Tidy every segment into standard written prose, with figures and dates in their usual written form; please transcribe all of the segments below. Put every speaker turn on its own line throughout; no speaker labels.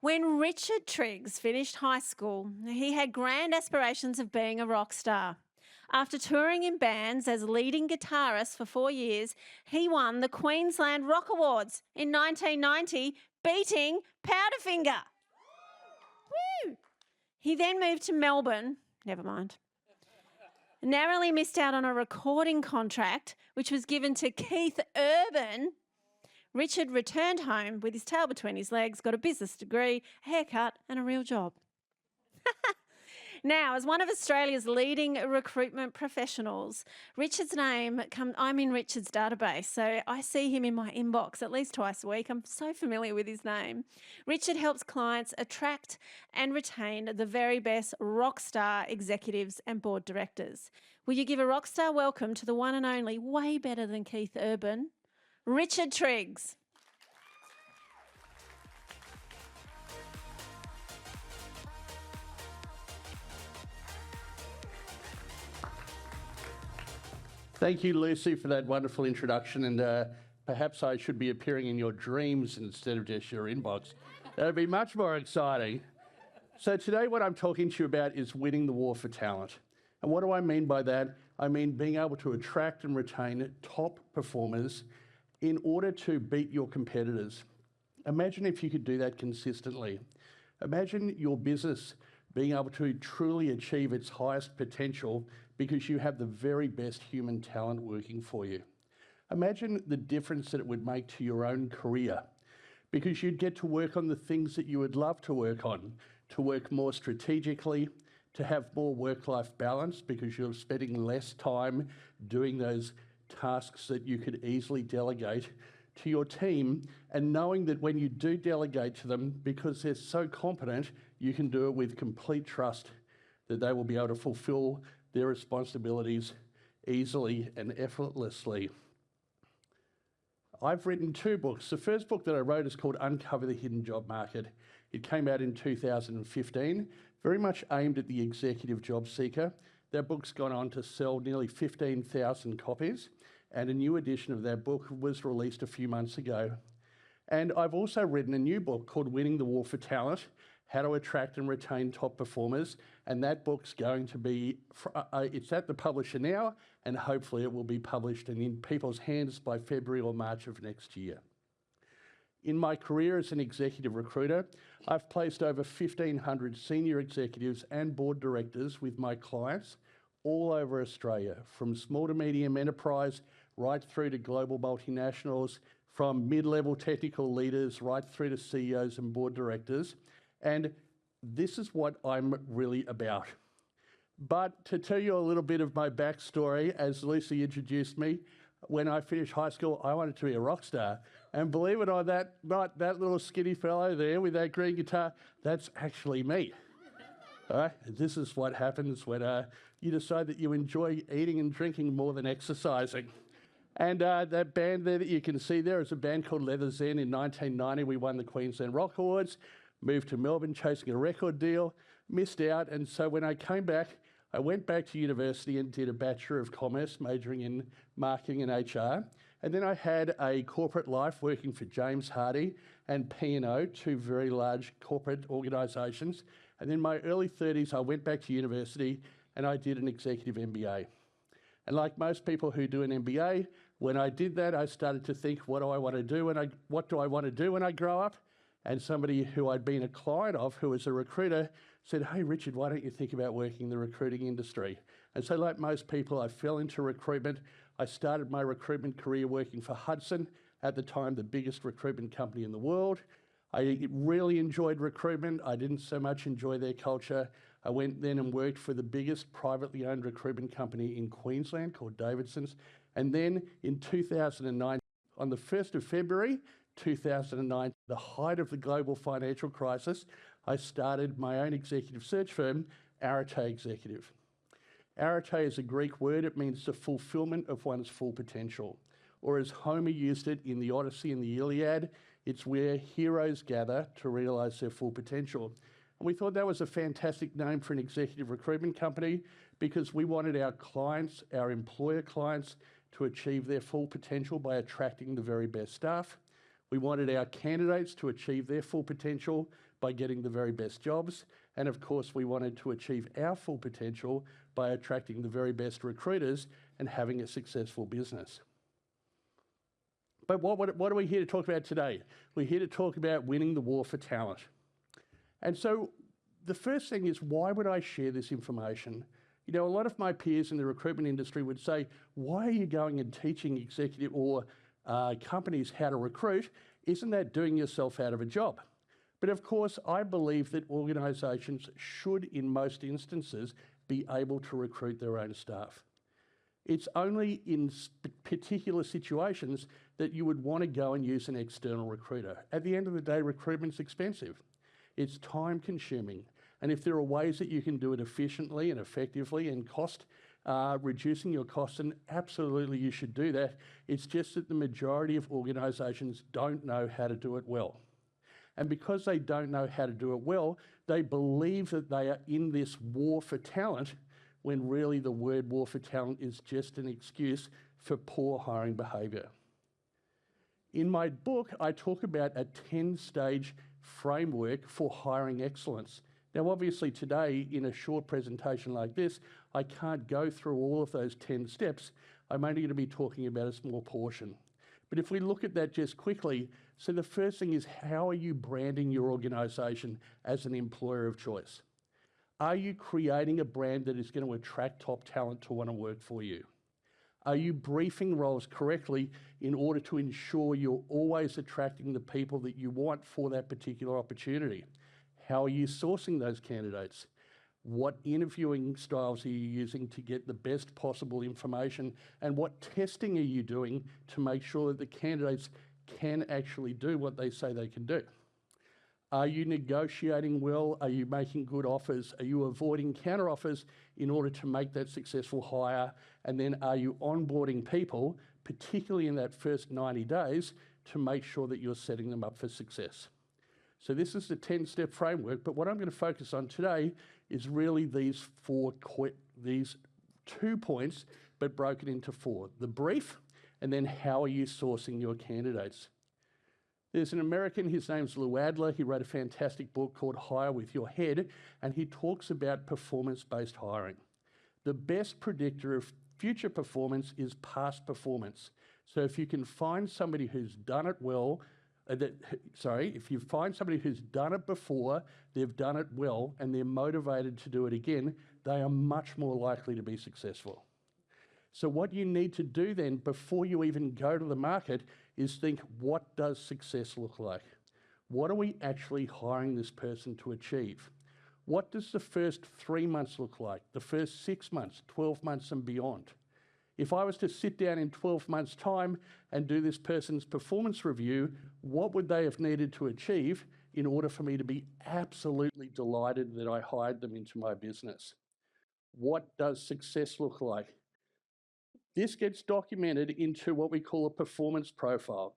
When Richard Triggs finished high school, he had grand aspirations of being a rock star. After touring in bands as leading guitarist for 4 years, he won the Queensland Rock Awards in 1990, beating Powderfinger. Woo! He then moved to Melbourne, never mind, narrowly missed out on a recording contract, which was given to Keith Urban. Richard returned home with his tail between his legs, got a business degree, a haircut, and a real job. Now, as one of Australia's leading recruitment professionals, Richard's name I'm in Richard's database, so I see him in my inbox at least twice a week. I'm so familiar with his name. Richard helps clients attract and retain the very best rock star executives and board directors. Will you give a rock star welcome to the one and only, way better than Keith Urban, Richard Triggs?
Thank you, Lucy, for that wonderful introduction, and perhaps I should be appearing in your dreams instead of just your inbox. That would be much more exciting. So today what I'm talking to you about is winning the war for talent. And what do I mean by that? I mean being able to attract and retain top performers in order to beat your competitors. Imagine if you could do that consistently. Imagine your business being able to truly achieve its highest potential because you have the very best human talent working for you. Imagine the difference that it would make to your own career, because you'd get to work on the things that you would love to work on, to work more strategically, to have more work-life balance because you're spending less time doing those tasks that you could easily delegate to your team, and knowing that when you do delegate to them, because they're so competent, you can do it with complete trust that they will be able to fulfill their responsibilities easily and effortlessly. I've written 2 books. The first book that I wrote is called Uncover the Hidden Job Market. It came out in 2015, very much aimed at the executive job seeker. That book's gone on to sell nearly 15,000 copies, and a new edition of that book was released a few months ago. And I've also written a new book called Winning the War for Talent, How to Attract and Retain Top Performers, and that book's going to be, it's at the publisher now, and hopefully it will be published and in people's hands by February or March of next year. In my career as an executive recruiter, I've placed over 1,500 senior executives and board directors with my clients all over Australia, from small to medium enterprise right through to global multinationals, from mid-level technical leaders right through to CEOs and board directors. And this is what I'm really about. But to tell you a little bit of my backstory, as Lucy introduced me, when I finished high school, I wanted to be a rock star. And believe it or not, that little skinny fellow there with that green guitar, that's actually me. All right? This is what happens when you decide that you enjoy eating and drinking more than exercising. And that band there that you can see there is a band called Leather Zen. In 1990, we won the Queensland Rock Awards, moved to Melbourne chasing a record deal, missed out. And so when I came back, I went back to university and did a Bachelor of Commerce, majoring in marketing and HR. And then I had a corporate life working for James Hardie and P&O, 2 very large corporate organisations. And in my early 30s, I went back to university and I did an executive MBA. And like most people who do an MBA, when I did that, I started to think, what do I want to do when I grow up? And somebody who I'd been a client of, who was a recruiter, said, hey, Richard, why don't you think about working in the recruiting industry? And so like most people, I fell into recruitment. I started my recruitment career working for Hudson, at the time the biggest recruitment company in the world. I really enjoyed recruitment. I didn't so much enjoy their culture. I went then and worked for the biggest privately owned recruitment company in Queensland called Davidson's. And then in 2009, on the 1st of February 2009, the height of the global financial crisis, I started my own executive search firm, Arete Executive. Arete is a Greek word. It means the fulfillment of one's full potential. Or as Homer used it in the Odyssey and the Iliad, it's where heroes gather to realise their full potential. And we thought that was a fantastic name for an executive recruitment company because we wanted our clients, our employer clients, to achieve their full potential by attracting the very best staff. We wanted our candidates to achieve their full potential by getting the very best jobs. And of course, we wanted to achieve our full potential by attracting the very best recruiters and having a successful business. But what are we here to talk about today? We're here to talk about winning the war for talent. And so the first thing is, why would I share this information? You know, a lot of my peers in the recruitment industry would say, why are you going and teaching executive or companies how to recruit? Isn't that doing yourself out of a job? But of course, I believe that organisations should, in most instances, be able to recruit their own staff. It's only in particular situations that you would want to go and use an external recruiter. At the end of the day, recruitment's expensive. It's time consuming. And if there are ways that you can do it efficiently and effectively and reducing your costs, then absolutely you should do that. It's just that the majority of organisations don't know how to do it well. And because they don't know how to do it well, they believe that they are in this war for talent, when really the word war for talent is just an excuse for poor hiring behaviour. In my book, I talk about a 10-stage framework for hiring excellence. Now, obviously today, in a short presentation like this, I can't go through all of those 10 steps. I'm only going to be talking about a small portion. But if we look at that just quickly, so the first thing is, how are you branding your organisation as an employer of choice? Are you creating a brand that is going to attract top talent to want to work for you? Are you briefing roles correctly in order to ensure you're always attracting the people that you want for that particular opportunity? How are you sourcing those candidates? What interviewing styles are you using to get the best possible information? And what testing are you doing to make sure that the candidates can actually do what they say they can do? Are you negotiating well? Are you making good offers? Are you avoiding counter offers in order to make that successful hire? And then are you onboarding people, particularly in that first 90 days, to make sure that you're setting them up for success? So this is the 10-step framework, but what I'm going to focus on today is really these 2 points, but broken into 4. The brief, and then how are you sourcing your candidates? There's an American, his name's Lou Adler. He wrote a fantastic book called Hire With Your Head, and he talks about performance-based hiring. The best predictor of future performance is past performance. So if you can find somebody who's done it well, if you find somebody who's done it before, they've done it well, and they're motivated to do it again, they are much more likely to be successful. So what you need to do then, before you even go to the market, is think, what does success look like? What are we actually hiring this person to achieve? What does the first 3 months look like? The first 6 months, 12 months and beyond? If I was to sit down in 12 months' time and do this person's performance review, what would they have needed to achieve in order for me to be absolutely delighted that I hired them into my business? What does success look like? This gets documented into what we call a performance profile,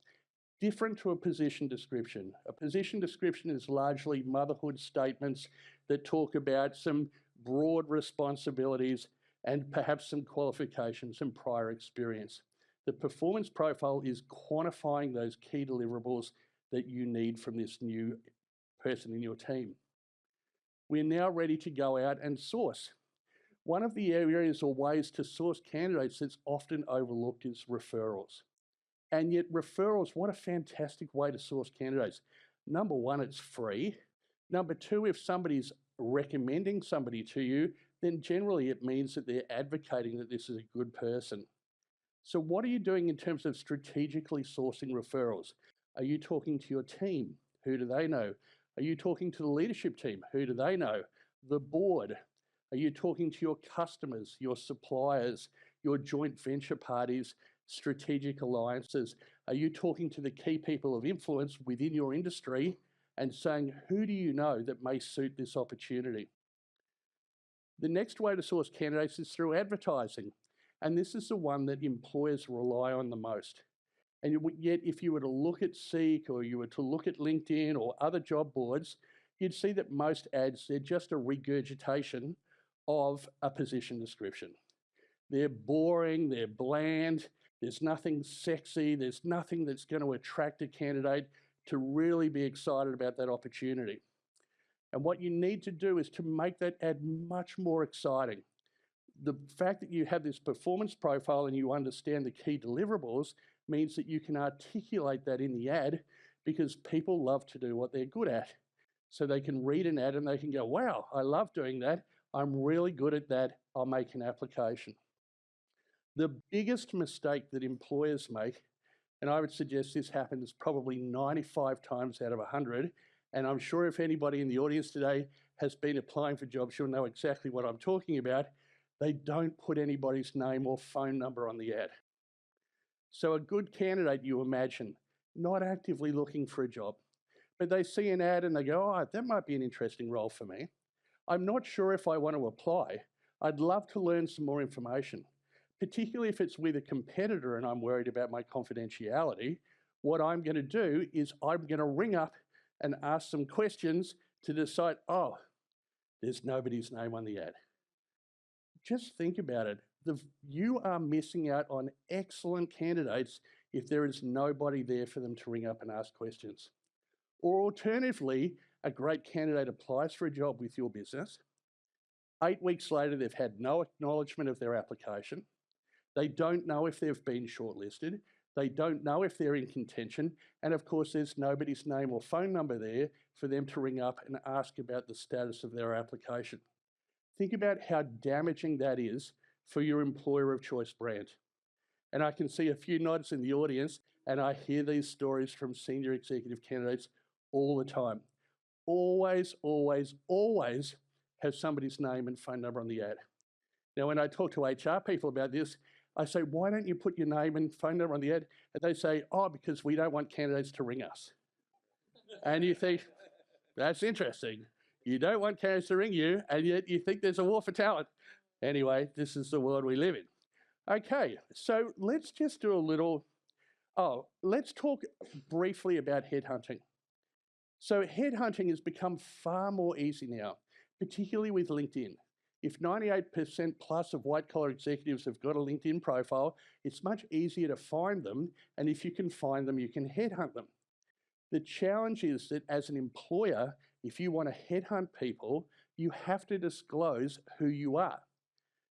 different to a position description. A position description is largely motherhood statements that talk about some broad responsibilities and perhaps some qualifications and prior experience. The performance profile is quantifying those key deliverables that you need from this new person in your team. We're now ready to go out and source. One of the areas or ways to source candidates that's often overlooked is referrals. And yet referrals, what a fantastic way to source candidates. Number one, it's free. Number two, if somebody's recommending somebody to you, then generally it means that they're advocating that this is a good person. So what are you doing in terms of strategically sourcing referrals? Are you talking to your team? Who do they know? Are you talking to the leadership team? Who do they know? The board? Are you talking to your customers, your suppliers, your joint venture parties, strategic alliances? Are you talking to the key people of influence within your industry and saying, who do you know that may suit this opportunity? The next way to source candidates is through advertising. And this is the one that employers rely on the most. And yet, if you were to look at Seek or you were to look at LinkedIn or other job boards, you'd see that most ads, they're just a regurgitation of a position description. They're boring, they're bland, There's nothing sexy, there's nothing that's going to attract a candidate to really be excited about that opportunity. And what you need to do is to make that ad much more exciting. The fact that you have this performance profile and you understand the key deliverables means that you can articulate that in the ad, because people love to do what they're good at. So they can read an ad and they can go, wow, I love doing that. I'm really good at that. I'll make an application. The biggest mistake that employers make, and I would suggest this happens probably 95 times out of 100, and I'm sure if anybody in the audience today has been applying for jobs, you'll know exactly what I'm talking about. They don't put anybody's name or phone number on the ad. So a good candidate, you imagine, not actively looking for a job, but they see an ad and they go, oh, that might be an interesting role for me. I'm not sure if I want to apply. I'd love to learn some more information, particularly if it's with a competitor and I'm worried about my confidentiality. What I'm going to do is I'm going to ring up and ask some questions to decide, oh, there's nobody's name on the ad. Just think about it. You are missing out on excellent candidates if there is nobody there for them to ring up and ask questions. Or alternatively, a great candidate applies for a job with your business. 8 weeks later, they've had no acknowledgement of their application. They don't know if they've been shortlisted. They don't know if they're in contention. And of course, there's nobody's name or phone number there for them to ring up and ask about the status of their application. Think about how damaging that is for your employer of choice brand. And I can see a few nods in the audience, and I hear these stories from senior executive candidates all the time. Always, always, always have somebody's name and phone number on the ad. Now, when I talk to HR people about this, I say, why don't you put your name and phone number on the ad? And they say, oh, because we don't want candidates to ring us. And you think, that's interesting. You don't want candidates to ring you, and yet you think there's a war for talent. Anyway, this is the world we live in. Okay, so let's just do a little, let's talk briefly about headhunting. So headhunting has become far more easy now, particularly with LinkedIn. If 98% plus of white-collar executives have got a LinkedIn profile, it's much easier to find them, and if you can find them, you can headhunt them. The challenge is that as an employer, if you want to headhunt people, you have to disclose who you are.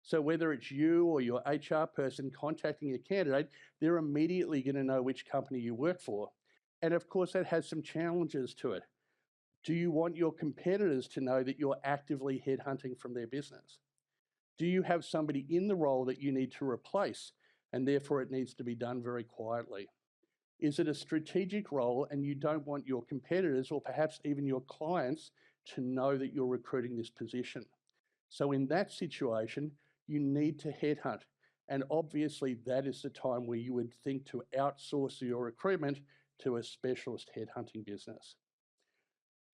So whether it's you or your HR person contacting a candidate, they're immediately going to know which company you work for. And of course, that has some challenges to it. Do you want your competitors to know that you're actively headhunting from their business? Do you have somebody in the role that you need to replace, and therefore it needs to be done very quietly? Is it a strategic role and you don't want your competitors or perhaps even your clients to know that you're recruiting this position? So in that situation, you need to headhunt. And obviously that is the time where you would think to outsource your recruitment to a specialist headhunting business.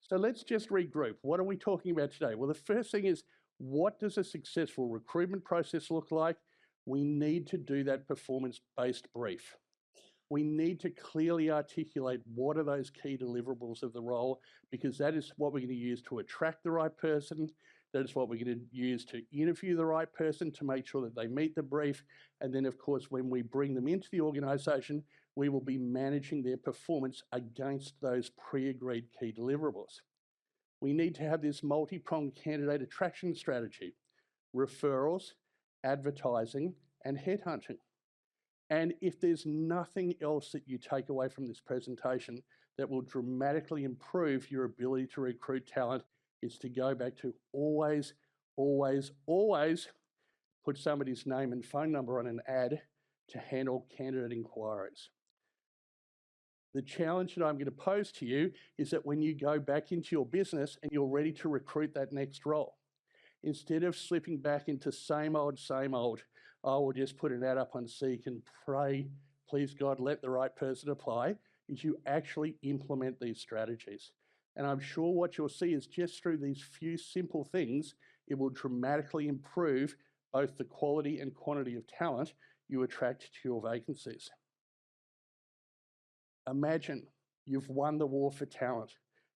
So let's just regroup. What are we talking about today? Well, the first thing is, what does a successful recruitment process look like? We need to do that performance-based brief. We need to clearly articulate what are those key deliverables of the role, because that is what we're going to use to attract the right person. That is what we're going to use to interview the right person to make sure that they meet the brief. And then, of course, when we bring them into the organisation, we will be managing their performance against those pre-agreed key deliverables. We need to have this multi-pronged candidate attraction strategy: referrals, advertising, and headhunting. And if there's nothing else that you take away from this presentation that will dramatically improve your ability to recruit talent, is to go back to always, always, always put somebody's name and phone number on an ad to handle candidate inquiries. The challenge that I'm going to pose to you is that when you go back into your business and you're ready to recruit that next role, instead of slipping back into same old, oh, we'll just put an ad up on Seek and pray, please God, let the right person apply, is you actually implement these strategies. And I'm sure what you'll see is just through these few simple things, it will dramatically improve both the quality and quantity of talent you attract to your vacancies. Imagine you've won the war for talent.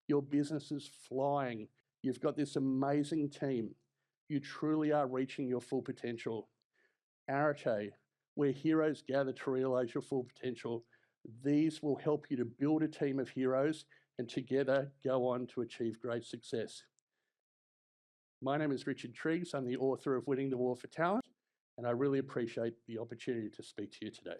Your business is flying. You've got this amazing team. You truly are reaching your full potential. Arate, where heroes gather to realise your full potential. These will help you to build a team of heroes and together go on to achieve great success. My name is Richard Triggs. I'm the author of Winning the War for Talent, and I really appreciate the opportunity to speak to you today.